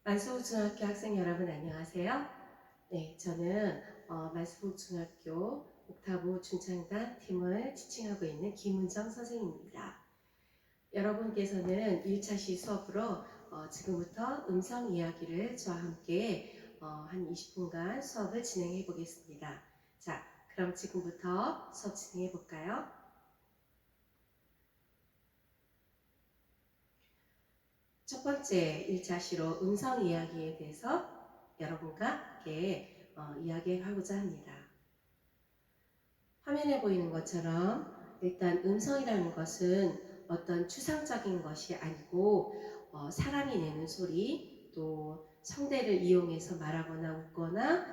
만수중학교 학생 여러분 안녕하세요. 네, 저는 만수중학교 옥타브 중창단 팀을 지칭하고 있는 김은정 선생님입니다. 여러분께서는 1차 시 수업으로 지금부터 음성 이야기를 저와 함께 한 20분간 수업을 진행해 보겠습니다. 자, 그럼 지금부터 수업 진행해 볼까요? 첫 번째 1차 시로 음성 이야기에 대해서 여러분과 함께 이야기하고자 합니다. 화면에 보이는 것처럼 일단 음성이라는 것은 어떤 추상적인 것이 아니고 사람이 내는 소리, 또 성대를 이용해서 말하거나 웃거나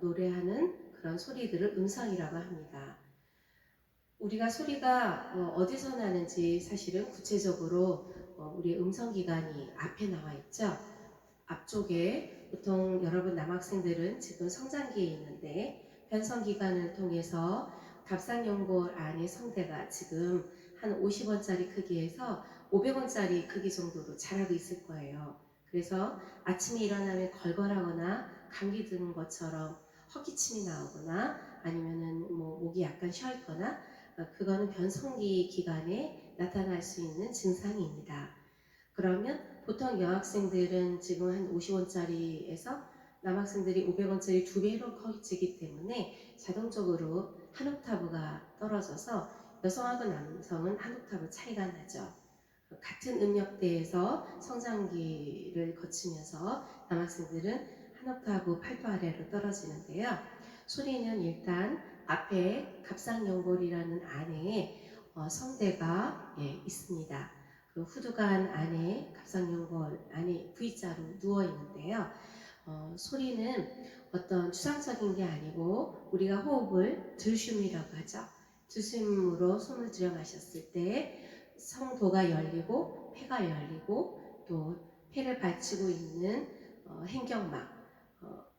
노래하는 그런 소리들을 음성이라고 합니다. 우리가 소리가 어디서 나는지 사실은 구체적으로 우리 음성기관이 앞에 나와 있죠. 앞쪽에 보통 여러분 남학생들은 지금 성장기에 있는데 변성기관을 통해서 갑상연골 안의 성대가 지금 한 50원짜리 크기에서 500원짜리 크기 정도로 자라고 있을 거예요. 그래서 아침에 일어나면 걸걸하거나 감기 드는 것처럼 헛기침이 나오거나 아니면은 뭐 목이 약간 쉬어 있거나 그거는 변성기 기간에 나타날 수 있는 증상입니다. 그러면 보통 여학생들은 지금 한 50원짜리에서 남학생들이 500원짜리 2배로 커지기 때문에 자동적으로 한 옥타브가 떨어져서 여성하고 남성은 한 옥타브 차이가 나죠. 같은 음역대에서 성장기를 거치면서 남학생들은 한 옥타브 8도 아래로 떨어지는데요. 소리는 일단 앞에 갑상연골이라는 안에 성대가 있습니다. 그 후두간 안에 갑상연골 안에 V자로 누워 있는데요. 소리는 어떤 추상적인 게 아니고 우리가 호흡을 들숨이라고 하죠. 들숨으로 숨을 들여 마셨을 때 성도가 열리고 폐가 열리고 또 폐를 받치고 있는 행경막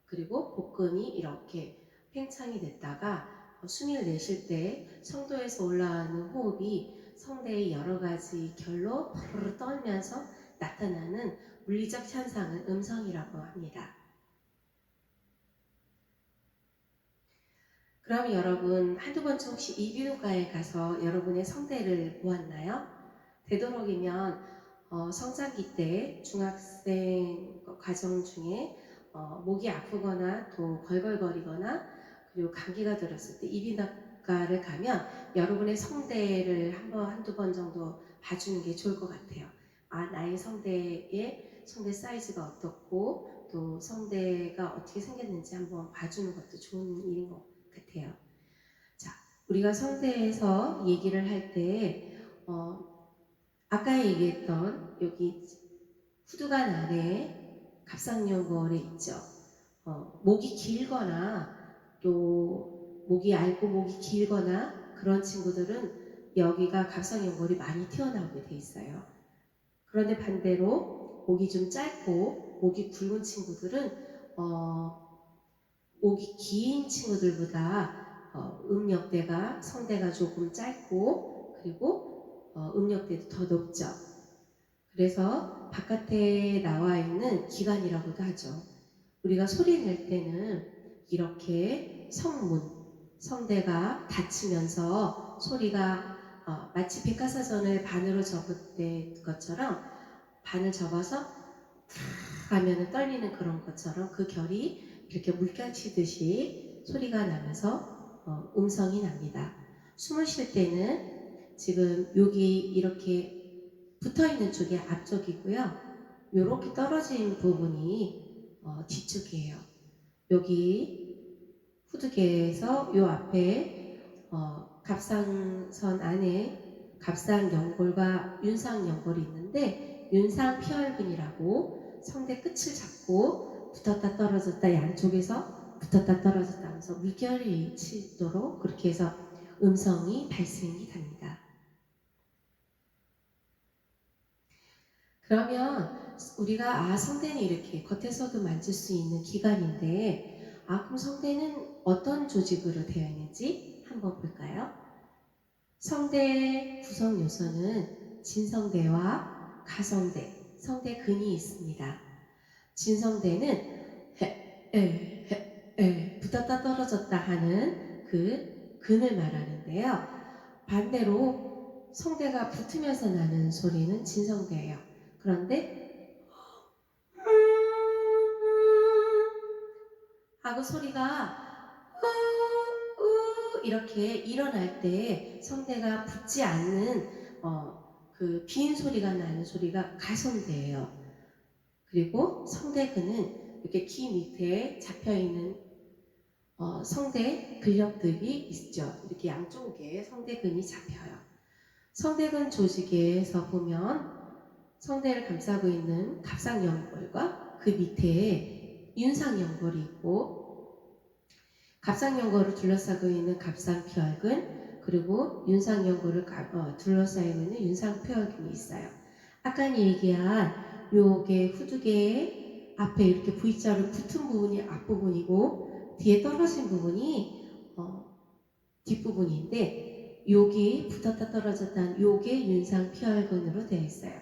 그리고 복근이 이렇게 팽창이 됐다가 숨을 내쉴 때 성도에서 올라오는 호흡이 성대의 여러 가지 결로 푸르르 떨면서 나타나는 물리적 현상을 음성이라고 합니다. 그럼 여러분 한두 번쯤 혹시 이비인후과에 가서 여러분의 성대를 보았나요? 되도록이면 성장기 때 중학생 과정 중에 목이 아프거나 또 걸걸거리거나 그리고 감기가 들었을 때 이비인후과를 가면 여러분의 성대를 한두 번 정도 봐주는 게 좋을 것 같아요. 아, 나의 성대의 성대 사이즈가 어떻고 또 성대가 어떻게 생겼는지 한번 봐주는 것도 좋은 일인 것 같아요. 자, 우리가 성대에서 얘기를 할 때 아까 얘기했던 여기 후두간 안에 갑상연골에 있죠. 목이 길거나 또 목이 얇고 목이 길거나 그런 친구들은 여기가 갑상연골이 많이 튀어나오게 돼 있어요. 그런데 반대로 목이 좀 짧고 목이 굵은 친구들은 목이 긴 친구들보다 음역대가 성대가 조금 짧고 그리고 음역대도 더 높죠. 그래서 바깥에 나와 있는 기관이라고도 하죠. 우리가 소리 낼 때는 이렇게 성대가 닫히면서 소리가 마치 백과사전을 반으로 접을 때 것처럼 반을 접어서 하면 떨리는 그런 것처럼 그 결이 이렇게 물결치듯이 소리가 나면서 음성이 납니다. 숨을 쉴 때는 지금 여기 이렇게 붙어있는 쪽이 앞쪽이고요. 이렇게 떨어진 부분이 뒤쪽이에요. 여기 후두개에서 요 앞에 갑상선 안에 갑상연골과 윤상연골이 있는데 윤상피혈근이라고 성대 끝을 잡고 붙었다 떨어졌다 양쪽에서 붙었다 떨어졌다 하면서 물결이 치도록 그렇게 해서 음성이 발생이 됩니다. 그러면 우리가 성대는 이렇게 겉에서도 만질 수 있는 기관인데 그럼 성대는 어떤 조직으로 되어 있는지 한번 볼까요? 성대의 구성 요소는 진성대와 가성대, 성대근이 있습니다. 진성대는 해, 붙었다 떨어졌다 하는 그 근을 말하는데요. 반대로 성대가 붙으면서 나는 소리는 진성대예요. 그런데 하고 소리가 이렇게 일어날 때 성대가 붙지 않는 그 빈 소리가 나는 소리가 가성대예요. 그리고 성대근은 이렇게 귀 밑에 잡혀있는 성대 근력들이 있죠. 이렇게 양쪽에 성대근이 잡혀요. 성대근 조직에서 보면 성대를 감싸고 있는 갑상연골과 그 밑에 윤상연골이 있고, 갑상연골을 둘러싸고 있는 갑상피혈근, 그리고 윤상연골을 둘러싸고 있는 윤상피혈근이 있어요. 아까 얘기한 요게 후두개 앞에 이렇게 V자로 붙은 부분이 앞부분이고 뒤에 떨어진 부분이 뒷부분인데, 여기 붙었다 떨어졌다는 요게 윤상피혈근으로 되어 있어요.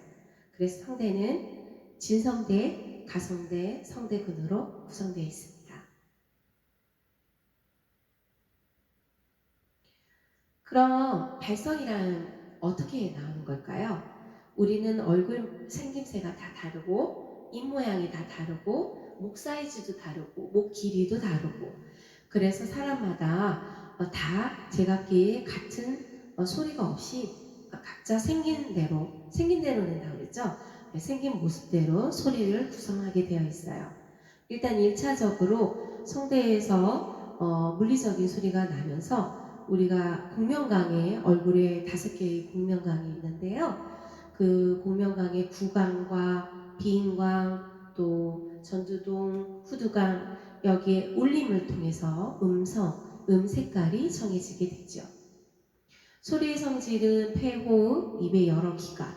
그래서 성대는 진성대, 가성대, 성대근으로 구성되어 있습니다. 그럼 발성이란 어떻게 나오는 걸까요? 우리는 얼굴 생김새가 다 다르고 입 모양이 다 다르고 목 사이즈도 다르고 목 길이도 다르고, 그래서 사람마다 다 제각기 같은 소리가 없이 각자 생긴 대로 낸다고 그랬죠? 네, 생긴 모습대로 소리를 구성하게 되어 있어요. 일단 1차적으로 성대에서 물리적인 소리가 나면서 우리가 공명강에 얼굴에 5개의 공명강이 있는데요. 그 공명강의 구강과 비인강, 또 전두동, 후두강, 여기에 울림을 통해서 음 색깔이 정해지게 되죠. 소리의 성질은 폐호흡, 입의 여러 기관,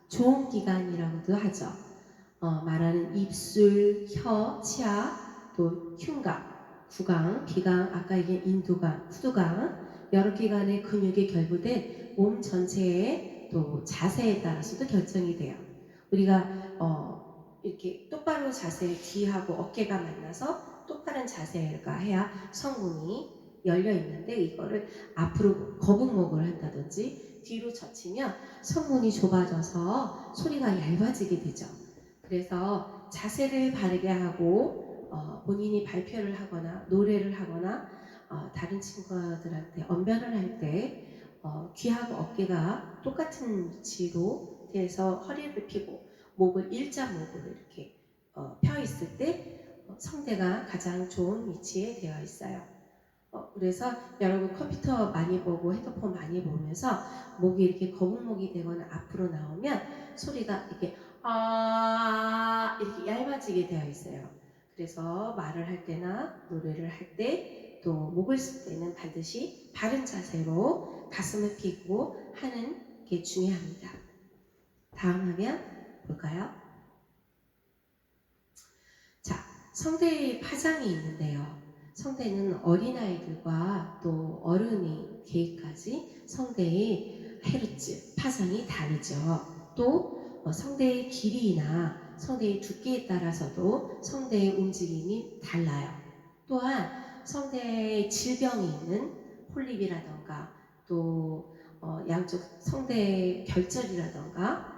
조음기관이라고도 하죠. 말하는 입술, 혀, 치아, 또 흉곽, 구강, 비강, 아까 얘기한 인두강, 후두강, 여러 기관의 근육이 결부된 몸 전체의 또 자세에 따라서도 결정이 돼요. 우리가 이렇게 똑바로 자세, 귀하고 어깨가 만나서 똑바른 자세가 해야 성문이 열려 있는데, 이거를 앞으로 거북목을 한다든지 뒤로 젖히면 성문이 좁아져서 소리가 얇아지게 되죠. 그래서 자세를 바르게 하고 본인이 발표를 하거나 노래를 하거나 다른 친구들한테 언변을 할 때 귀하고 어깨가 똑같은 위치로 돼서 허리를 펴고 목을 일자목으로 이렇게 펴 있을 때 성대가 가장 좋은 위치에 되어 있어요. 그래서 여러분 컴퓨터 많이 보고 핸드폰 많이 보면서 목이 이렇게 거북목이 되거나 앞으로 나오면 소리가 이렇게 이렇게 얇아지게 되어 있어요. 그래서 말을 할 때나 노래를 할 때, 또 목을 쓸 때는 반드시 바른 자세로 가슴을 펴고 하는 게 중요합니다. 다음 화면 볼까요? 자, 성대의 파장이 있는데요. 성대는 어린아이들과 또 어른이 계기까지 성대의 헤르츠, 파장이 다르죠. 또 성대의 길이나 성대의 두께에 따라서도 성대의 움직임이 달라요. 또한 성대에 질병이 있는 폴립이라던가 또 양쪽 성대의 결절이라던가,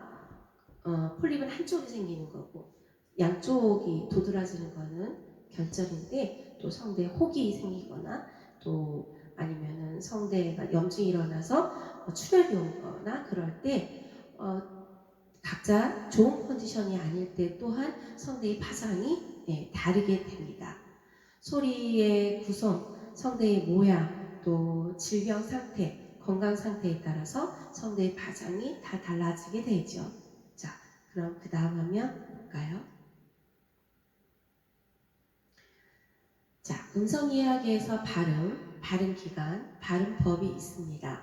폴립은 한쪽이 생기는 거고 양쪽이 도드라지는 거는 결절인데, 또 성대에 혹이 생기거나 또 아니면은 성대가 염증이 일어나서 출혈이 오거나 그럴 때 각자 좋은 컨디션이 아닐 때 또한 성대의 파장이 다르게 됩니다. 소리의 구성, 성대의 모양, 또 질병 상태, 건강 상태에 따라서 성대의 파장이 다 달라지게 되죠. 자, 그럼 그 다음 화면 볼까요? 자, 음성이야기에서 발음 기관, 발음법이 있습니다.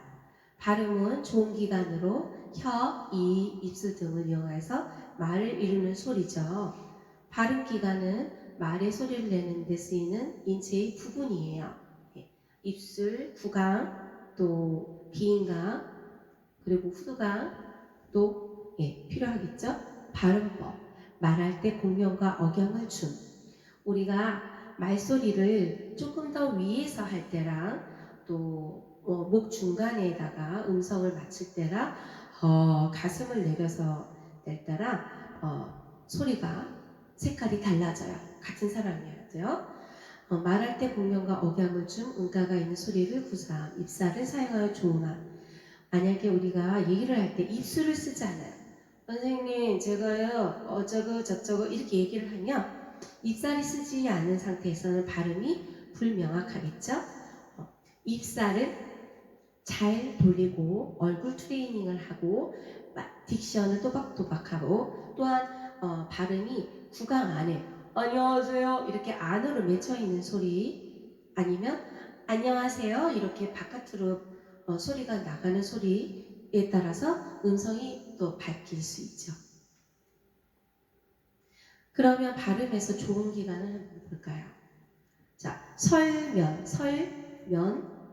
발음은 좋은 기관으로 혀, 이, 입술 등을 이용해서 말을 이루는 소리죠. 발음 기관은 말의 소리를 내는 데 쓰이는 인체의 부분이에요. 입술, 구강, 또 비인강, 그리고 후두강, 또 필요하겠죠? 발음법. 말할 때 공명과 억양을 줌. 우리가 말소리를 조금 더 위에서 할 때랑 또 목 중간에다가 음성을 맞출 때랑 가슴을 내려서 낼 때랑 소리가 색깔이 달라져요. 같은 사람이어도요. 말할 때 공명과 억양을 줌 음가가 있는 소리를 구사함. 입살을 사용하여 조음함. 만약에 우리가 얘기를 할 때 입술을 쓰지 않아요. 선생님 제가요 어쩌고 저쩌고 이렇게 얘기를 하면 입살이 쓰지 않은 상태에서는 발음이 불명확하겠죠? 입살을 잘 돌리고 얼굴 트레이닝을 하고 딕션을 또박또박하고 또한 발음이 구강 안에 안녕하세요 이렇게 안으로 맺혀있는 소리 아니면 안녕하세요 이렇게 바깥으로 소리가 나가는 소리에 따라서 음성이 또 바뀔 수 있죠. 그러면 발음에서 좋은 기관을 한번 볼까요? 자, 설면,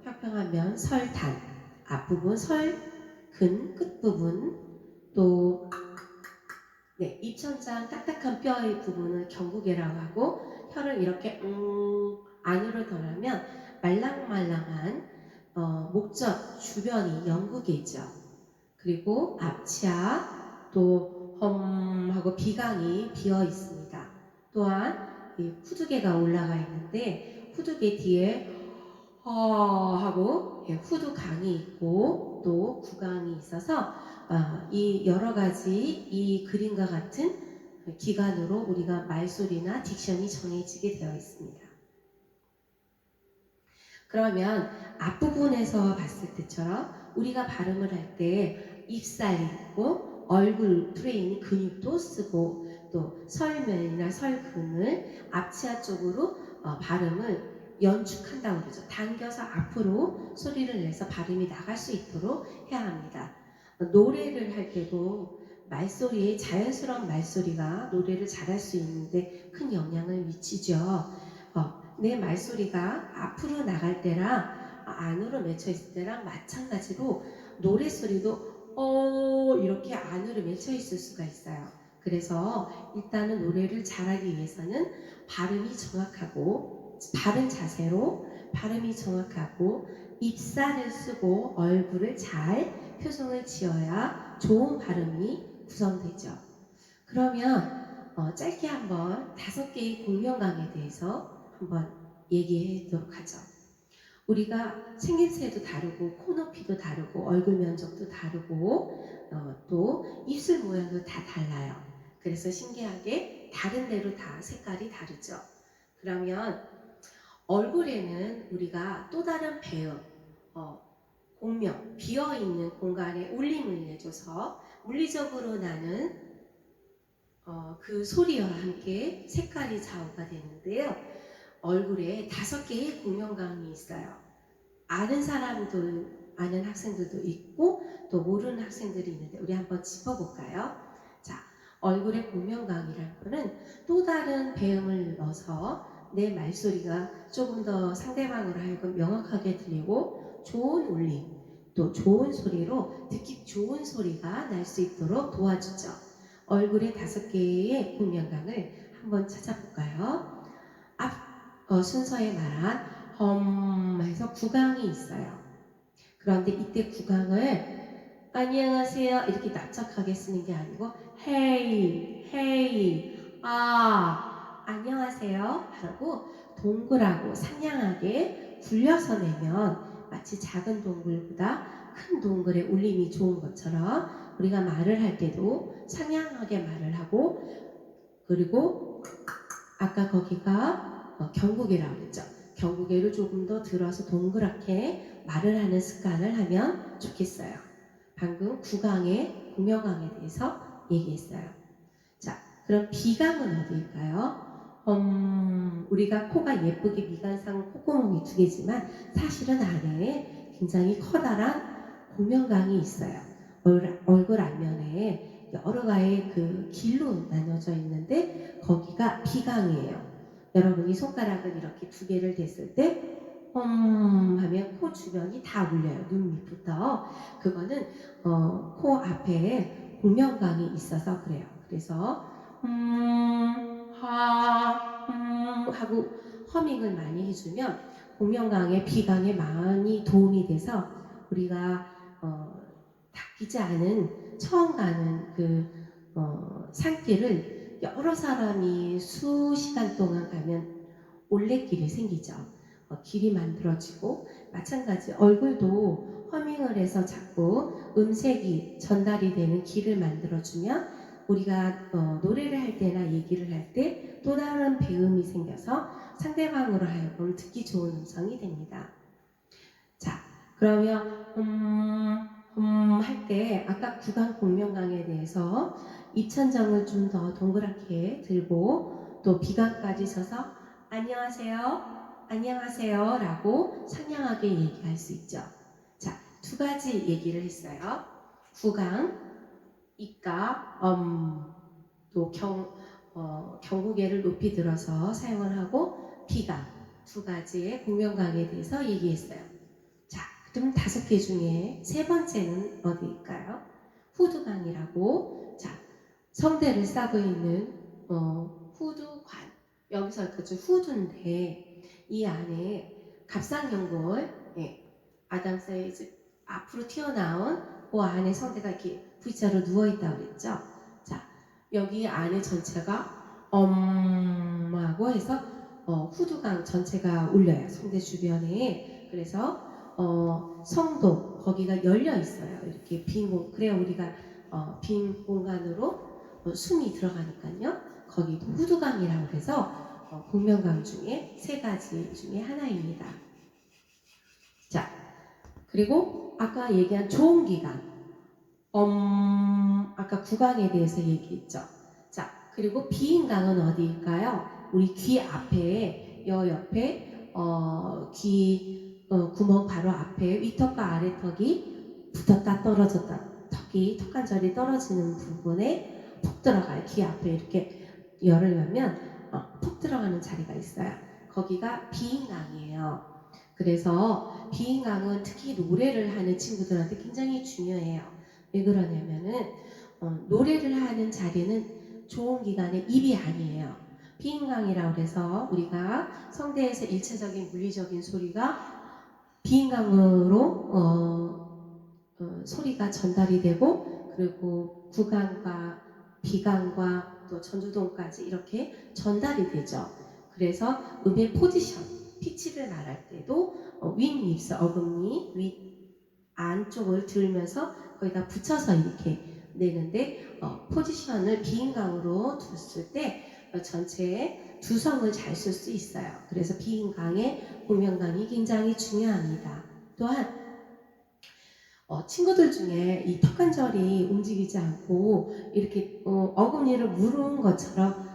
평평한 면, 설단, 앞부분, 설근, 끝부분, 또 네, 입천장 딱딱한 뼈의 부분을 경구개라고 하고 혀를 이렇게 안으로 덜으면 말랑말랑한 목젖 주변이 영구개죠. 그리고 앞치아 또 하고 비강이 비어 있습니다. 또한 이 후두개가 올라가 있는데 후두개 뒤에 하고 후두강이 있고 또 구강이 있어서 이 여러 가지 이 그림과 같은 기관으로 우리가 말소리나 딕션이 정해지게 되어 있습니다. 그러면 앞부분에서 봤을 때처럼 우리가 발음을 할 때 입살이 있고 얼굴 트레이닝 근육도 쓰고 또 설면이나 설근을 앞치아 쪽으로 발음을 연축한다고 그러죠. 당겨서 앞으로 소리를 내서 발음이 나갈 수 있도록 해야 합니다. 노래를 할 때도 말소리에 자연스러운 말소리가 노래를 잘할 수 있는데 큰 영향을 미치죠. 내 말소리가 앞으로 나갈 때랑 안으로 맺혀 있을 때랑 마찬가지로 노래소리도 이렇게 안으로 맺혀 있을 수가 있어요. 그래서 일단은 노래를 잘하기 위해서는 발음이 정확하고 바른 자세로 발음이 정확하고 입살을 쓰고 얼굴을 잘 표정을 지어야 좋은 발음이 구성되죠. 그러면 짧게 한번 5개의 공명강에 대해서 한번 얘기하도록 하죠. 우리가 생김새도 다르고 코 높이도 다르고 얼굴 면적도 다르고 또 입술 모양도 다 달라요. 그래서 신기하게 다른 데로 다 색깔이 다르죠. 그러면 얼굴에는 우리가 또 다른 배음, 공명, 비어있는 공간에 울림을 내줘서 물리적으로 나는 그 소리와 함께 색깔이 좌우가 되는데요. 얼굴에 5개의 공명강이 있어요. 아는 사람들, 아는 학생들도 있고 또 모르는 학생들이 있는데 우리 한번 짚어볼까요? 자, 얼굴의 공명강이라는 거는 또 다른 배음을 넣어서 내 말소리가 조금 더 상대방으로 하여금 명확하게 들리고 좋은 울림, 또 좋은 소리로 듣기 좋은 소리가 날 수 있도록 도와주죠. 얼굴의 5개의 공명강을 한번 찾아볼까요? 순서에 말한 해서 구강이 있어요. 그런데 이때 구강을 안녕하세요 이렇게 납작하게 쓰는 게 아니고 헤이 안녕하세요 하고 동글하고 상냥하게 굴려서 내면 마치 작은 동글보다 큰 동글의 울림이 좋은 것처럼 우리가 말을 할 때도 상냥하게 말을 하고 그리고 아까 거기가 경구개라고 그랬죠. 경구개를 조금 더 들어서 동그랗게 말을 하는 습관을 하면 좋겠어요. 방금 구강의 공명강에 대해서 얘기했어요. 자, 그럼 비강은 어디일까요? 우리가 코가 예쁘게 미간상 콧구멍이 2개지만 사실은 안에 굉장히 커다란 공명강이 있어요. 얼굴 앞면에 여러 가지 그 길로 나눠져 있는데 거기가 비강이에요. 여러분이 손가락을 이렇게 2개를 댔을 때 하면 코 주변이 다 울려요. 눈 밑부터. 그거는 코 앞에 공명강이 있어서 그래요. 그래서 하고 허밍을 많이 해주면 공명강의 비강에 많이 도움이 돼서 우리가 닦이지 않은 처음 가는 산길을 여러 사람이 수시간 동안 가면 올레길이 생기죠. 길이 만들어지고 마찬가지 얼굴도 허밍을 해서 자꾸 음색이 전달이 되는 길을 만들어주면 우리가 노래를 할 때나 얘기를 할 때 또 다른 배음이 생겨서 상대방으로 하여금 듣기 좋은 음성이 됩니다. 자, 그러면 할 때 아까 구강 공명강에 대해서 입천정을 좀 더 동그랗게 들고 또 비강까지 서서 안녕하세요, 안녕하세요 라고 상냥하게 얘기할 수 있죠. 자, 두 가지 얘기를 했어요. 구강, 입가, 또 경구개를 높이 들어서 사용을 하고 비강, 두 가지의 공명강에 대해서 얘기했어요. 자, 그럼 5개 중에 세 번째는 어디일까요? 후두강이라고. 자, 성대를 싸고 있는 후두관. 여기서 그죠 후두인데 이 안에 갑상연골, 아담 사이즈 앞으로 튀어나온 그 안에 성대가 이렇게 V자로 누워 있다고 그랬죠. 자, 여기 안에 전체가 하고 해서 후두강 전체가 울려요. 성대 주변에. 그래서 성도 거기가 열려 있어요. 이렇게 빈 공, 그래야 우리가 빈 공간으로 숨이 들어가니까요. 거기도 후두강이라고 해서 공명강 중에 세 가지 중에 하나입니다. 자, 그리고 아까 얘기한 좋은기강, 아까 구강에 대해서 얘기했죠. 자, 그리고 비인강은 어디일까요? 우리 귀 앞에, 여 옆에 귀 구멍 바로 앞에 위턱과 아래턱이 붙었다 떨어졌다, 턱관절이 떨어지는 부분에 푹 들어가요. 귀 앞에 이렇게 열을 열면 푹 들어가는 자리가 있어요. 거기가 비인강이에요. 그래서 비인강은 특히 노래를 하는 친구들한테 굉장히 중요해요. 왜 그러냐면은 노래를 하는 자리는 좋은 기관의 입이 아니에요. 비인강이라고 해서 우리가 성대에서 일차적인 물리적인 소리가 비인강으로 소리가 전달이 되고 그리고 구강과 비강과 또 전두동까지 이렇게 전달이 되죠. 그래서 음의 포지션, 피치를 말할 때도 윗입술, 어금니, 윗 안쪽을 들면서 거기다 붙여서 이렇게 내는데 포지션을 비인강으로 뒀을 때 전체의 두성을 잘 쓸 수 있어요. 그래서 비인강의 공명강이 굉장히 중요합니다. 또한 친구들 중에 이 턱관절이 움직이지 않고 이렇게 어금니를 무른 것처럼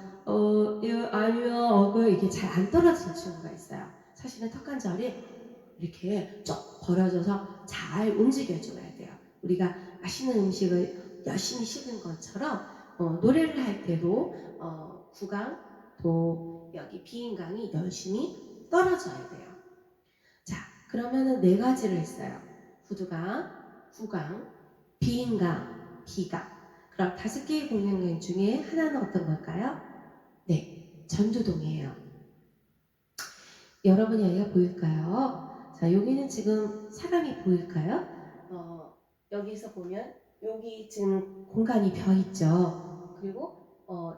아니요 이게 잘 안 떨어지는 친구가 있어요. 사실은 턱관절이 이렇게 쭉 벌어져서 잘 움직여줘야 돼요. 우리가 맛있는 음식을 열심히 씹은 것처럼 노래를 할 때도 구강 또 여기 비인강이 열심히 떨어져야 돼요. 자, 그러면은 4가지를 했어요. 후두강, 구강, 비인강, 비강. 그럼 5개의 공명강 중에 하나는 어떤 걸까요? 네, 전두동이에요. 여러분 여기가 보일까요? 자, 여기는 지금 사람이 보일까요? 여기서 보면 여기 지금 공간이 비어 있죠. 그리고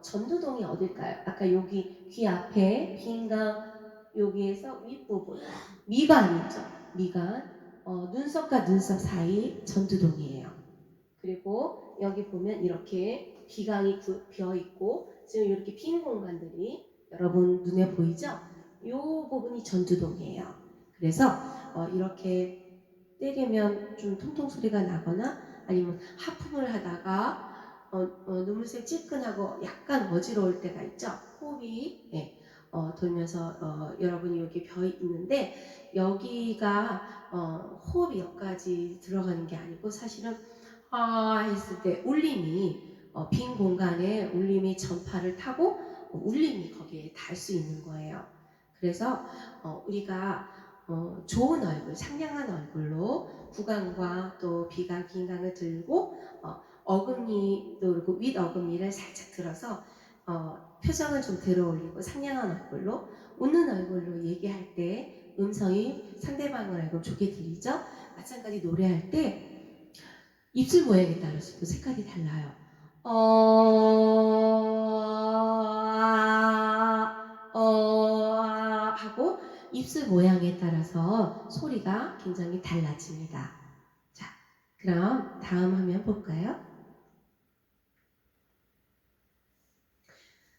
전두동이 어딜까요? 아까 여기 귀 앞에 비인강 여기에서 윗부분 미간이죠. 미간 눈썹과 눈썹 사이 전두동이에요. 그리고 여기 보면 이렇게 비강이 비어 있고 지금 이렇게 빈 공간들이 여러분 눈에 보이죠? 이 부분이 전두동이에요. 그래서 이렇게 때리면 좀 통통 소리가 나거나 아니면 하품을 하다가 눈물샘 찔끈하고 약간 어지러울 때가 있죠. 호흡이 돌면서 여러분이 여기 벼 있는데 여기가 호흡이 여기까지 들어가는 게 아니고 사실은 했을 때 울림이 빈 공간에 울림이 전파를 타고 울림이 거기에 닿을 수 있는 거예요. 그래서 우리가 좋은 얼굴, 상냥한 얼굴로 구강과 또 비강, 비인강을 들고 어금니도 그리고 윗 어금니를 살짝 들어서 표정을 좀 들어올리고 상냥한 얼굴로 웃는 얼굴로 얘기할 때 음성이 상대방을 알고 좋게 들리죠? 마찬가지 노래할 때 입술 모양에 따라서 또 색깔이 달라요. 하고 입술 모양에 따라서 소리가 굉장히 달라집니다. 자, 그럼 다음 화면 볼까요?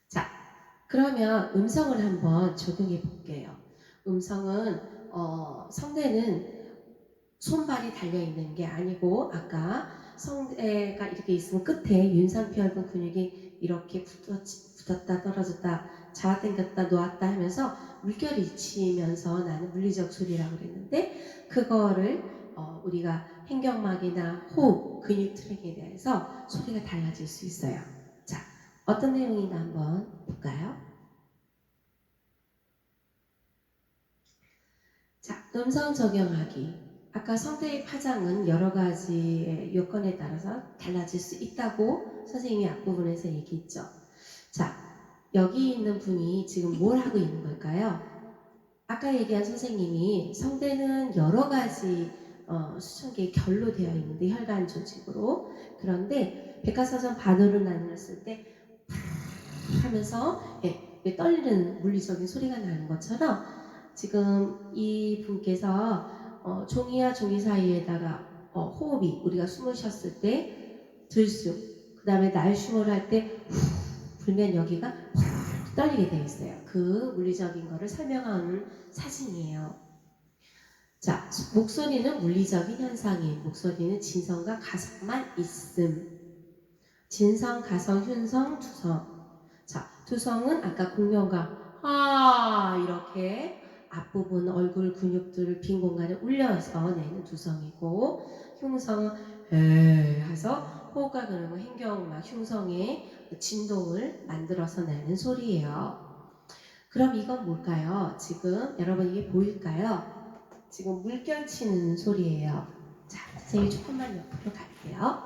자, 그러면 음성을 한번 적용해 볼게요. 음성은 성대는 손발이 달려있는 게 아니고 아까 성대가 이렇게 있으면 끝에 윤상피혈근 근육이 이렇게 붙었다 떨어졌다 잡아당겼다 놓았다 하면서 물결이 치면서 나는 물리적 소리라고 그랬는데 그거를 우리가 횡격막이나 호흡, 근육 트랙에 대해서 소리가 달라질 수 있어요. 자, 어떤 내용인가 한번 볼까요? 자, 음성 적용하기. 아까 성대의 파장은 여러 가지의 요건에 따라서 달라질 수 있다고 선생님이 앞부분에서 얘기했죠. 자, 여기 있는 분이 지금 뭘 하고 있는 걸까요? 아까 얘기한 선생님이 성대는 여러 가지 수천 개의 결로 되어 있는데 혈관 조직으로 그런데 백과사전 반으로 나누었을 때 하면서 떨리는 물리적인 소리가 나는 것처럼 지금 이 분께서 종이와 종이 사이에다가 호흡이 우리가 숨을 쉬었을 때 들숨 그 다음에 날숨을 할 때 불면 여기가 떨리게 되어 있어요. 그 물리적인 거를 설명하는 사진이에요. 자, 목소리는 물리적인 현상이에요. 목소리는 진성과 가성만 있음. 진성, 가성, 흉성, 투성. 자, 투성은 아까 공명과 이렇게 앞부분 얼굴 근육들을 빈 공간에 울려서 내는 두성이고 흉성은 해서 호흡과 근육은 횡격막 흉성의 진동을 만들어서 내는 소리예요. 그럼 이건 뭘까요? 지금 여러분 이게 보일까요? 지금 물결 치는 소리예요. 자, 선생님이 조금만 옆으로 갈게요.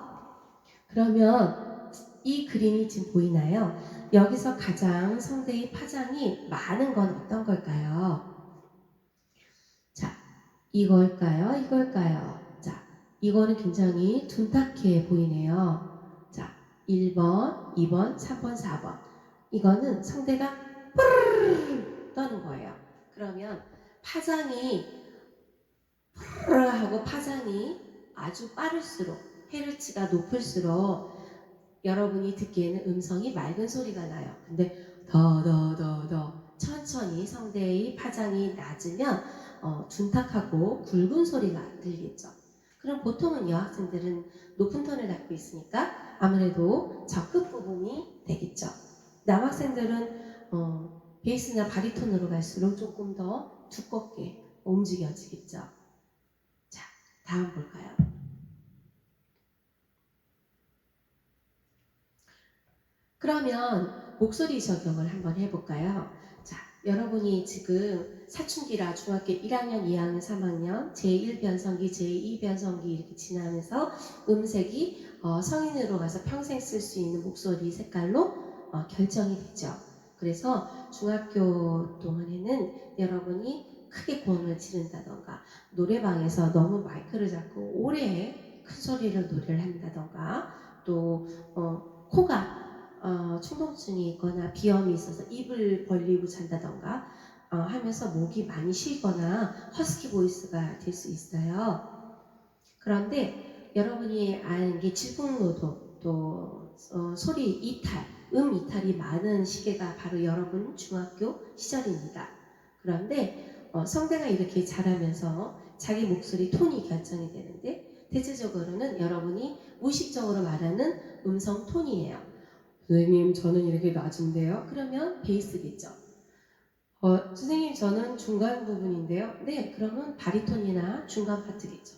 그러면 이 그림이 지금 보이나요? 여기서 가장 성대의 파장이 많은 건 어떤 걸까요? 자, 이걸까요? 이걸까요? 자, 이거는 굉장히 둔탁해 보이네요. 자, 1번, 2번, 3번, 4번. 이거는 성대가 뿌르르 떠는 거예요. 그러면 파장이 뿌르르 하고 파장이 아주 빠를수록 헤르츠가 높을수록 여러분이 듣기에는 음성이 맑은 소리가 나요. 근데 더 천천히 성대의 파장이 낮으면 둔탁하고 굵은 소리가 들리겠죠. 그럼 보통은 여학생들은 높은 톤을 갖고 있으니까 아무래도 적급 부분이 되겠죠. 남학생들은 베이스나 바리톤으로 갈수록 조금 더 두껍게 움직여지겠죠. 자, 다음 볼까요? 그러면 목소리 적용을 한번 해볼까요? 자, 여러분이 지금 사춘기라 중학교 1학년, 2학년, 3학년, 제1변성기, 제2변성기 이렇게 지나면서 음색이 성인으로 가서 평생 쓸 수 있는 목소리 색깔로 결정이 되죠. 그래서 중학교 동안에는 여러분이 크게 고음을 지른다던가 노래방에서 너무 마이크를 잡고 오래 큰 소리로 노래를 한다던가 또 코가 충동증이 있거나 비염이 있어서 입을 벌리고 잔다던가 하면서 목이 많이 쉬거나 허스키 보이스가 될 수 있어요. 그런데 여러분이 아는 게 질풍노도 또 소리 이탈, 이탈이 많은 시기가 바로 여러분 중학교 시절입니다. 그런데 성대가 이렇게 자라면서 자기 목소리 톤이 결정이 되는데 대체적으로는 여러분이 무의식적으로 말하는 음성 톤이에요. 선생님 저는 이렇게 낮은데요? 그러면 베이스겠죠. 선생님 저는 중간 부분인데요. 네, 그러면 바리톤이나 중간 파트겠죠.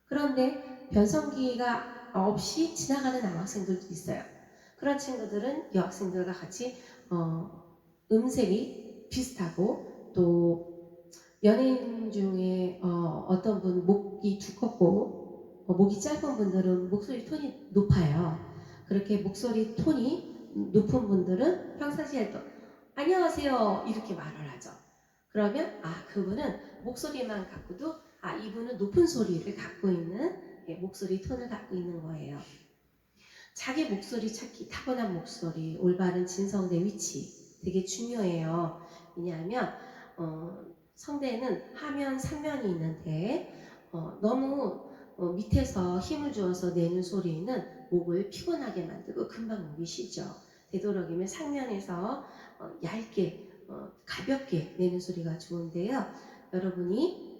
그런데 변성기가 없이 지나가는 남학생들도 있어요. 그런 친구들은 여학생들과 같이 음색이 비슷하고 또 연예인 중에 어떤 분 목이 두껍고 목이 짧은 분들은 목소리 톤이 높아요. 그렇게 목소리 톤이 높은 분들은 평상시에도 안녕하세요 이렇게 말을 하죠. 그러면 그분은 목소리만 갖고도 이분은 높은 소리를 갖고 있는 목소리 톤을 갖고 있는 거예요. 자기 목소리 찾기, 타고난 목소리, 올바른 진성대 위치 되게 중요해요. 왜냐하면 성대는 하면 상면이 있는데 너무 밑에서 힘을 주어서 내는 소리는 목을 피곤하게 만들고 금방 목이 쉬죠. 되도록이면 상면에서 얇게 가볍게 내는 소리가 좋은데요. 여러분이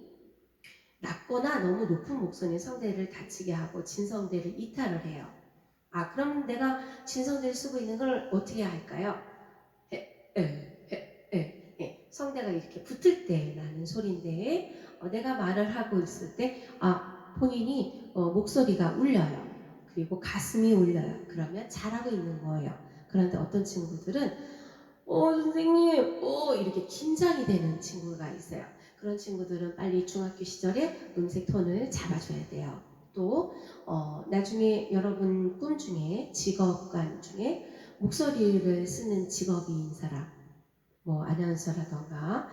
낮거나 너무 높은 목소리의 성대를 다치게 하고 진성대를 이탈을 해요. 그럼 내가 진성대를 쓰고 있는 걸 어떻게 할까요? 성대가 이렇게 붙을 때 나는 소리인데 내가 말을 하고 있을 때 본인이 목소리가 울려요. 그리고 가슴이 울려요. 그러면 잘하고 있는 거예요. 그런데 어떤 친구들은 선생님 이렇게 긴장이 되는 친구가 있어요. 그런 친구들은 빨리 중학교 시절에 음색 톤을 잡아줘야 돼요. 또 나중에 여러분 꿈 중에 직업관 중에 목소리를 쓰는 직업이 있는 사람, 뭐 아나운서라던가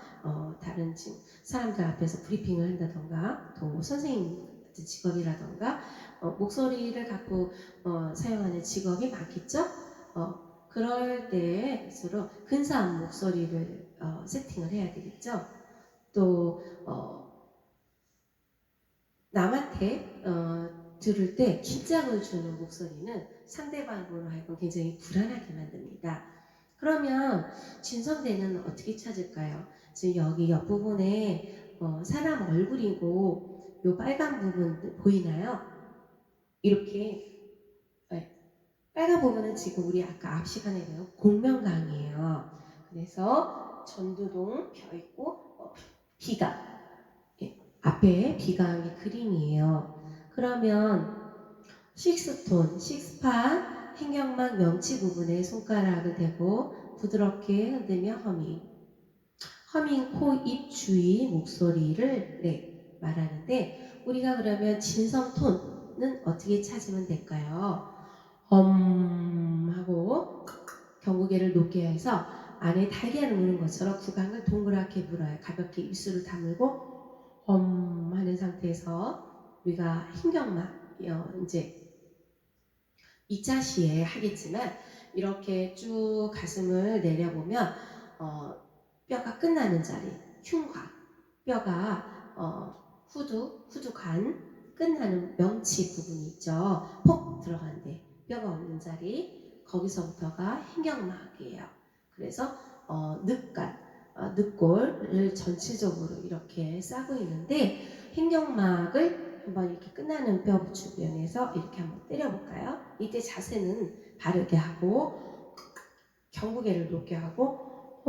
다른 사람들 앞에서 브리핑을 한다던가 또 선생님 같은 직업이라던가 목소리를 갖고 사용하는 직업이 많겠죠? 그럴 때일수록 근사한 목소리를 세팅을 해야 되겠죠? 또 남한테 들을 때 긴장을 주는 목소리는 상대방으로 하여금 굉장히 불안하게 만듭니다. 그러면 진성대는 어떻게 찾을까요? 지금 여기 옆부분에 사람 얼굴이고 요 빨간 부분 보이나요? 이렇게 빨간 부분은 지금 우리 아까 앞 시간에 배운 공명강이에요. 그래서 전두동 펴 있고 비강 앞에 비강의 그림이에요. 그러면 식스톤, 식스파, 횡격막 명치 부분에 손가락을 대고 부드럽게 흔들며 허밍 코, 입 주위 목소리를 말하는데 우리가 그러면 진성톤은 어떻게 찾으면 될까요? 하고 경구개를 높게 해서 안에 달걀을 무는 것처럼 구강을 동그랗게 물어요. 가볍게 입술을 다물고 하는 상태에서 우리가 횡격막 이제 2차 시에 하겠지만 이렇게 쭉 가슴을 내려보면 뼈가 끝나는 자리 흉곽 뼈가 후두간 끝나는 명치 부분이 있죠. 폭 들어간데 뼈가 없는 자리 거기서부터가 횡격막이에요. 그래서 늑골을 전체적으로 이렇게 싸고 있는데 횡격막을 한번 이렇게 끝나는 뼈 주변에서 이렇게 한번 때려볼까요? 이때 자세는 바르게 하고 경구개를 높게 하고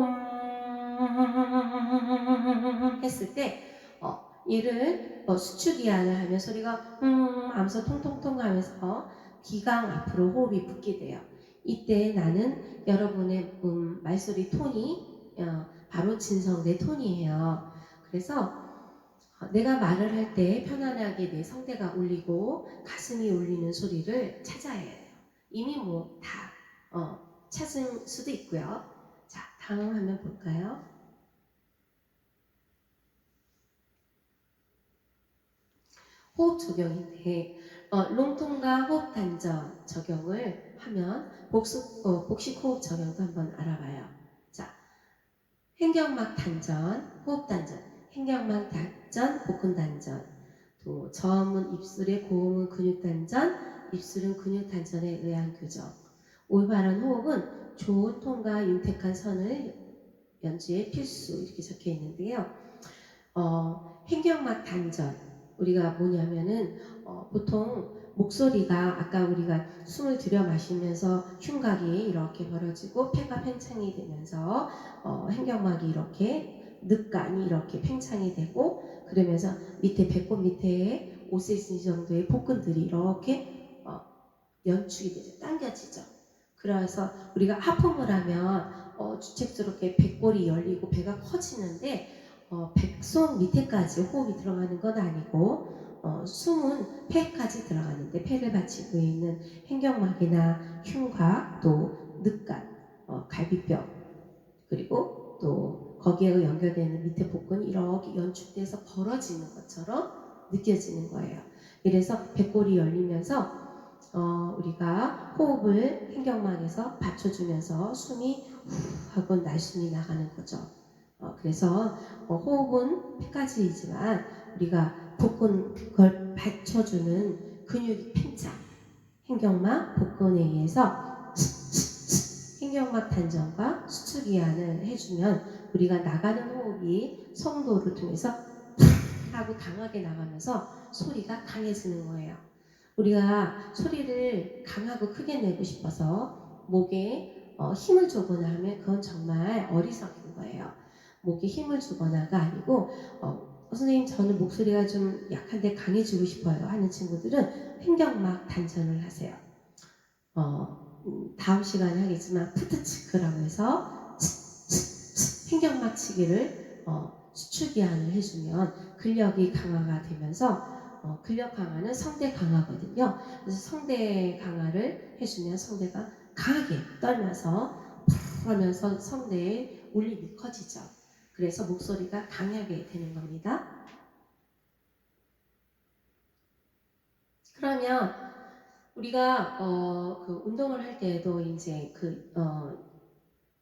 했을 때 얘를 수축이야를 하면 소리가 하면서 통통통 하면서 기강 앞으로 호흡이 붙게 돼요. 이때 나는 여러분의 말소리 톤이 바로 진성대 톤이에요. 그래서 내가 말을 할 때 편안하게 내 성대가 울리고 가슴이 울리는 소리를 찾아야 해요. 이미 뭐 다 찾을 수도 있고요. 자, 다음 화면 볼까요? 호흡 적용인데 롱톤과 호흡 단전 적용을 하면 복식 호흡 적용도 한번 알아봐요. 자, 횡격막 단전, 호흡 단전, 횡격막 단전, 복근 단전, 또 저음은 입술의 고음은 근육 단전, 입술은 근육 단전에 의한 교정. 올바른 호흡은 좋은 톤과 윤택한 선을 연주에 필수 이렇게 적혀 있는데요. 횡격막 단전 우리가 뭐냐면은 보통 목소리가 아까 우리가 숨을 들여 마시면서 흉곽이 이렇게 벌어지고 폐가 팽창이 되면서 횡격막이 이렇게 늑간이 이렇게 팽창이 되고 그러면서 밑에 배꼽 밑에 5cm 정도의 복근들이 이렇게 연축이 되죠. 당겨지죠. 그래서 우리가 하품을 하면 주책스럽게 배꼽이 열리고 배가 커지는데 백속 밑에까지 호흡이 들어가는 건 아니고 숨은 폐까지 들어가는데 폐를 받치고 있는 횡격막이나 흉곽 또 늑간, 갈비뼈, 그리고 또 거기에 연결되는 밑에 복근이 이렇게 연축돼서 벌어지는 것처럼 느껴지는 거예요. 이래서 배꼽이 열리면서 우리가 호흡을 횡격막에서 받쳐주면서 숨이 후 하고 날숨이 나가는 거죠. 그래서 호흡은 폐까지이지만 우리가 복근 그걸 받쳐주는 근육이 팽창, 횡격막, 복근에 의해서 횡격막 단전과 수축이완을 해주면 우리가 나가는 호흡이 성도를 통해서 하고 강하게 나가면서 소리가 강해지는 거예요. 우리가 소리를 강하고 크게 내고 싶어서 목에 힘을 주거나 하면 그건 정말 어리석은 거예요. 목에 힘을 주거나가 아니고 선생님 저는 목소리가 좀 약한데 강해지고 싶어요 하는 친구들은 횡격막 단전을 하세요. 다음 시간에 하겠지만 푸트치크라고 해서 횡격막 치기를 수축이완을 해주면 근력이 강화가 되면서 근력 강화는 성대 강화거든요. 그래서 성대 강화를 해주면 성대가 강하게 떨면서 하면서 성대의 울림이 커지죠. 그래서 목소리가 강하게 되는 겁니다. 그러면 우리가 그 운동을 할 때에도 이제 그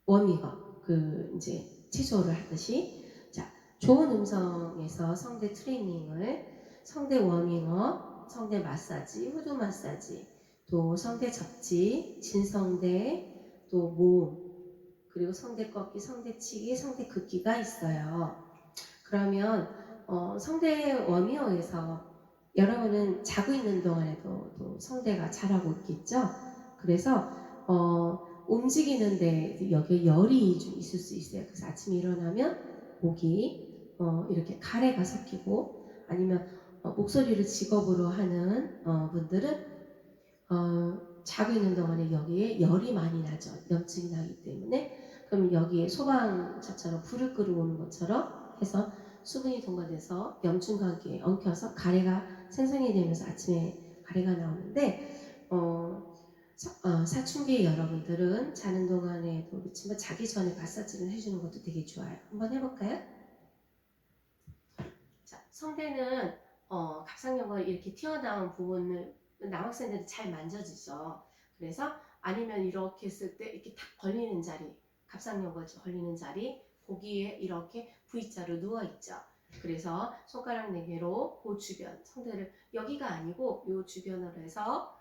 워밍업 그 이제 체조를 하듯이 자 좋은 음성에서 성대 트레이닝을 성대 워밍업, 성대 마사지, 후두 마사지, 또 성대 접지, 진성대, 또 모음 그리고 성대 꺾기, 성대 치기, 성대 긋기가 있어요. 그러면 성대 워밍업에서 여러분은 자고 있는 동안에도 또 성대가 자라고 있겠죠. 그래서 움직이는데 여기에 열이 좀 있을 수 있어요. 그래서 아침에 일어나면 목이 이렇게 가래가 섞이고 아니면 목소리를 직업으로 하는 분들은 자고 있는 동안에 여기에 열이 많이 나죠. 염증이 나기 때문에 그럼 여기에 소방차처럼 불을 끓여오는 것처럼 해서 수분이 동반돼서 염증관계에 엉켜서 가래가 생성이 되면서 아침에 가래가 나오는데 사춘기 여러분들은 자는 동안에도 그렇지만 자기 전에 마사지를 해주는 것도 되게 좋아요. 한번 해볼까요? 자, 성대는 갑상선과 이렇게 튀어나온 부분을 남학생들이 잘 만져지죠. 그래서 아니면 이렇게 했을 때 이렇게 탁 걸리는 자리, 갑상선과 걸리는 자리, 거기에 이렇게 V자로 누워 있죠. 그래서 손가락 4개로 그 주변, 성대를 여기가 아니고 이 주변으로 해서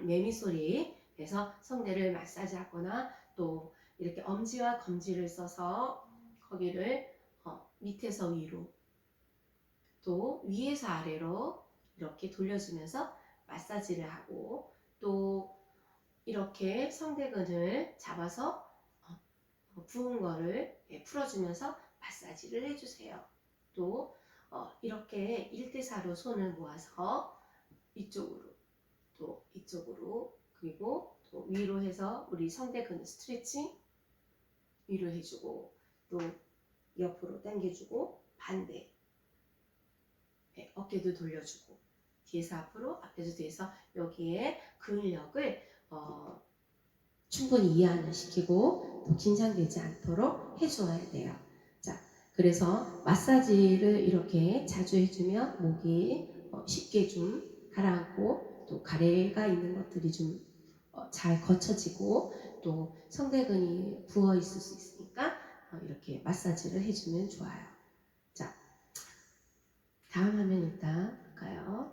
매미 소리 해서 성대를 마사지하거나 또 이렇게 엄지와 검지를 써서 거기를 밑에서 위로 또 위에서 아래로 이렇게 돌려주면서 마사지를 하고 또 이렇게 성대근을 잡아서 부은 거를 풀어주면서 마사지를 해주세요. 또 이렇게 1대4로 손을 모아서 이쪽으로 또 이쪽으로 그리고 또 위로 해서 우리 성대근 스트레칭 위로 해주고 또 옆으로 당겨주고 반대 어깨도 돌려주고 뒤에서 앞으로 앞에서 뒤에서 여기에 근력을 충분히 이완을 시키고 또 긴장되지 않도록 해주어야 돼요. 자, 그래서 마사지를 이렇게 자주 해주면 목이 쉽게 좀 가라앉고 또 가래가 있는 것들이 좀 잘 거쳐지고 또 성대근이 부어 있을 수 있으니까 이렇게 마사지를 해주면 좋아요. 자, 다음 화면 일단 볼까요?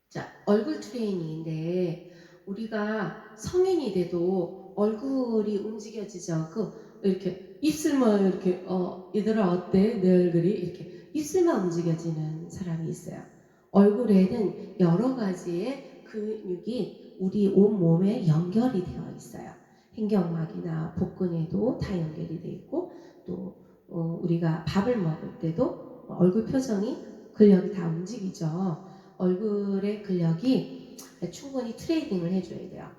자, 얼굴 트레이닝인데 우리가 성인이 돼도 얼굴이 움직여지지 않고 이렇게 입술만 이렇게 얘들아 어때? 내 얼굴이 이렇게 입술만 움직여지는 사람이 있어요. 얼굴에는 여러 가지의 근육이 우리 온몸에 연결이 되어 있어요. 횡격막이나 복근에도 다 연결이 되어 있고 또 우리가 밥을 먹을 때도 얼굴 표정이 근력이 다 움직이죠. 얼굴의 근력이 충분히 트레이닝을 해줘야 돼요.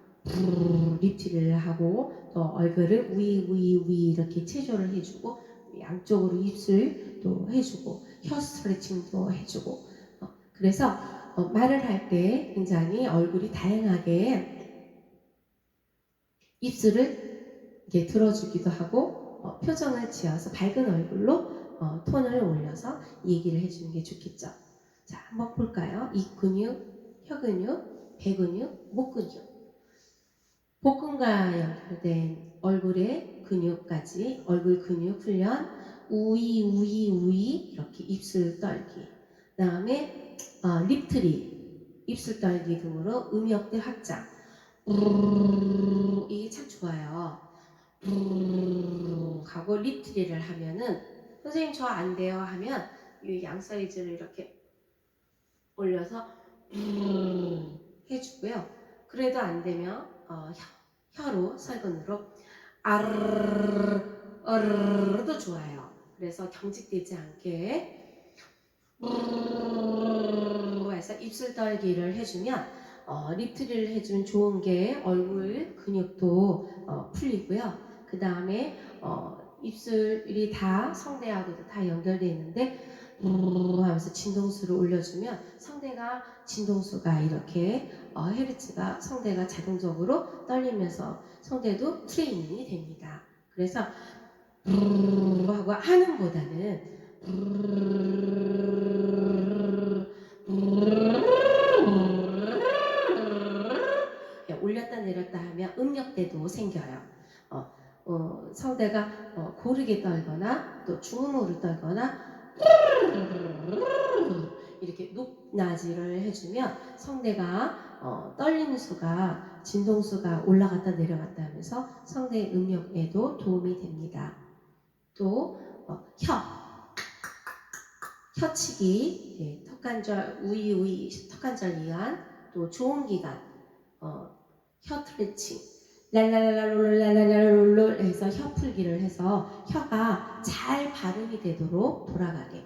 리프트를 하고 또 얼굴을 위 이렇게 체조를 해주고 양쪽으로 입술 근육도 해주고 혀 스트레칭도 해주고 그래서 말을 할 때 굉장히 얼굴이 다양하게 입술을 이렇게 들어주기도 하고 표정을 지어서 밝은 얼굴로 톤을 올려서 얘기를 해주는 게 좋겠죠. 자, 한번 볼까요? 입 근육, 혀 근육, 배 근육, 목 근육. 복근과 연결된 얼굴의 근육까지 얼굴 근육 훈련 우이 이렇게 입술 떨기 그 다음에 립트리 입술 떨기 등으로 음역대 확장 이게 참 좋아요. 하고 립트리를 하면은 선생님 저 안 돼요 하면 이 양 사이즈를 이렇게 올려서 해주고요. 그래도 안 되면 혀로 설근으로 아르르도 좋아요. 그래서 경직되지 않게 해서 입술 떨기를 해주면 립트리를 해주면 좋은 게 얼굴 근육도 풀리고요. 그 다음에 입술이 다 성대하고도 다 연결되어 있는데 하면서 진동수를 올려주면 성대가 진동수가 이렇게 헤르츠가 성대가 자동적으로 떨리면서 성대도 트레이닝이 됩니다. 그래서 하고 하는보다는 올렸다 내렸다 하면 음역대도 생겨요. 성대가 고르게 떨거나 또 중음으로 떨거나 이렇게 높낮이를 해주면 성대가 떨리는 수가 진동수가 올라갔다 내려갔다 하면서 성대 음역에도 도움이 됩니다. 또 혀치기, 예, 턱관절 우이 턱관절 이완, 또 좋은 기관, 혀 트레칭, 랄랄랄랄롤랄랄랄롤 해서 혀 풀기를 해서 혀가 잘 발음이 되도록 돌아가게.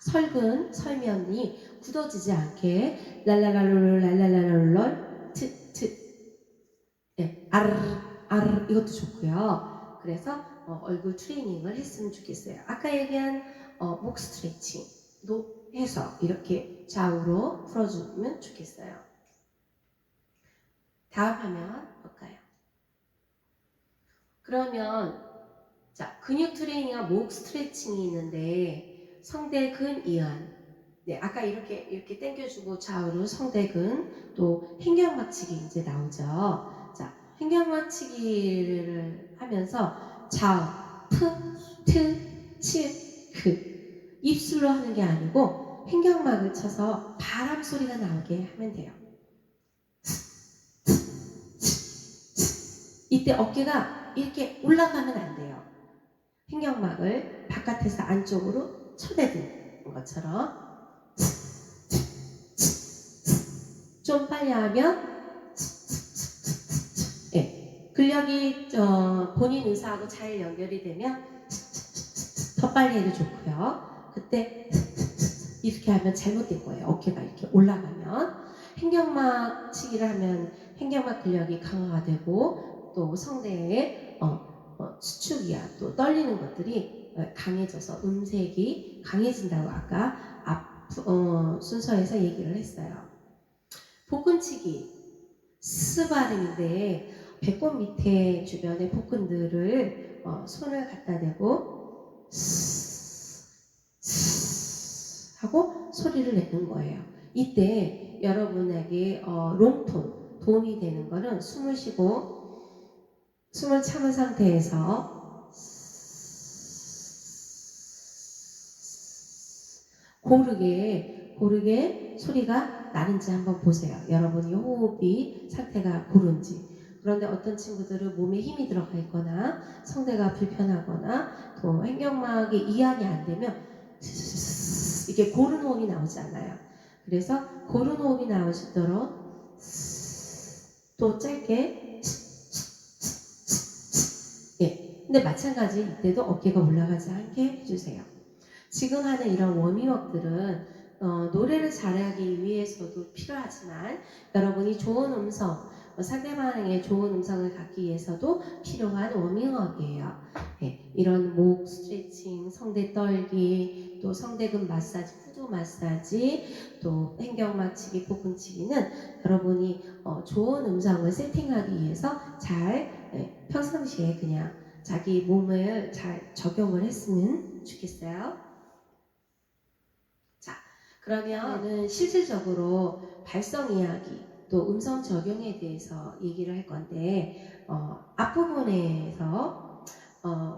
설면이 굳어지지 않게 랄랄랄롤랄랄랄롤 네, 아르 이것도 좋고요. 그래서 얼굴 트레이닝을 했으면 좋겠어요. 아까 얘기한 목 스트레칭도 해서 이렇게 좌우로 풀어주면 좋겠어요. 다음 화면 볼까요? 그러면 자, 근육 트레이닝과 목 스트레칭이 있는데 성대근 이완. 네, 아까 이렇게 당겨주고 좌우로 성대근 또 횡격막치기 이제 나오죠. 자, 횡격막치기를 하면서 좌우 그 입술로 하는 게 아니고 횡격막을 쳐서 바람 소리가 나오게 하면 돼요. 이때 어깨가 이렇게 올라가면 안 돼요. 횡격막을 바깥에서 안쪽으로 쳐내는 것처럼 좀 빨리 하면 예, 근력이 본인 의사하고 잘 연결이 되면 더 빨리 해도 좋고요. 그때 이렇게 하면 잘못된 거예요. 어깨가 이렇게 올라가면 횡격막 치기를 하면 횡격막 근력이 강화가 되고 또 성대에 수축이야 또 떨리는 것들이 강해져서 음색이 강해진다고 아까 순서에서 얘기를 했어요. 복근치기 스 발음인데 배꼽 밑에 주변의 복근들을 손을 갖다 대고 하고 소리를 내는 거예요. 이때 여러분에게 롱톤 도움이 되는 거는 숨을 쉬고 숨을 참은 상태에서 고르게 소리가 나는지 한번 보세요. 여러분이 호흡이 상태가 고른지. 그런데 어떤 친구들은 몸에 힘이 들어가 있거나 성대가 불편하거나 또 횡격막이 이완이 안 되면 이렇게 고른 호흡이 나오지 않아요. 그래서 고른 호흡이 나오시도록 또 짧게 예. 근데 마찬가지 이때도 어깨가 올라가지 않게 해주세요. 지금 하는 이런 워밍업들은 노래를 잘하기 위해서도 필요하지만 여러분이 좋은 음성, 상대방에게 좋은 음성을 갖기 위해서도 필요한 워밍업이에요. 네, 이런 목 스트레칭, 성대 떨기, 또 성대근 마사지, 후두 마사지, 또 횡격막치기, 복근치기는 여러분이 좋은 음성을 세팅하기 위해서 잘 평상시에 그냥 자기 몸을 잘 적용을 했으면 좋겠어요. 자, 그러면은 실질적으로 발성 이야기, 또 음성 적용에 대해서 얘기를 할 건데 앞부분에서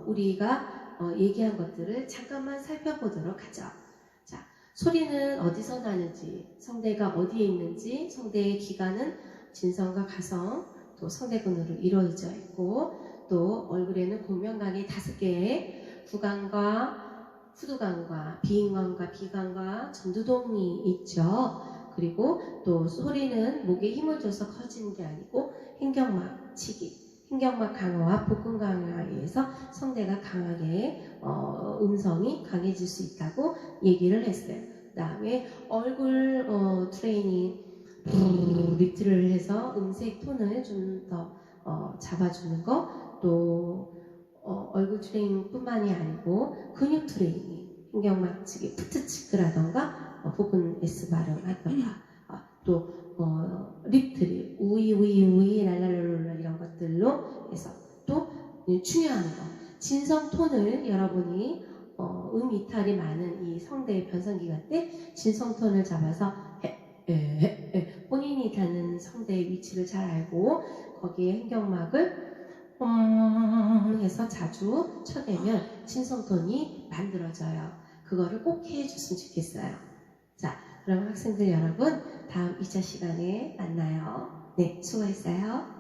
우리가 얘기한 것들을 잠깐만 살펴보도록 하죠. 자, 소리는 어디서 나는지, 성대가 어디에 있는지, 성대의 기관은 진성과 가성, 또 성대근으로 이루어져 있고, 또 얼굴에는 공명각이 5개의 구강과 후두강과 비인강과 비강과 전두동이 있죠. 그리고 또 소리는 목에 힘을 줘서 커지는 게 아니고 횡격막치기, 횡격막 강화와 복근 강화에 의해서 성대가 강하게 음성이 강해질 수 있다고 얘기를 했어요. 그 다음에 얼굴 트레이닝 리트를 해서 음색 톤을 좀 더 잡아주는 거, 또 얼굴 트레이닝 뿐만이 아니고 근육 트레이닝, 횡격막치기, 푸트치크라던가 복근 S 발음하던가 또 립트리, 우이 랄랄랄랄 이런 것들로 해서 또 중요한 거, 진성 톤을 여러분이 이탈이 많은 이 성대의 변성기간 때 진성 톤을 잡아서 본인이 가는 성대의 위치를 잘 알고 거기에 횡격막을 해서 자주 쳐내면 진성톤이 만들어져요. 그거를 꼭 해줬으면 좋겠어요. 자, 그럼 학생들 여러분 다음 2차 시간에 만나요. 네, 수고했어요.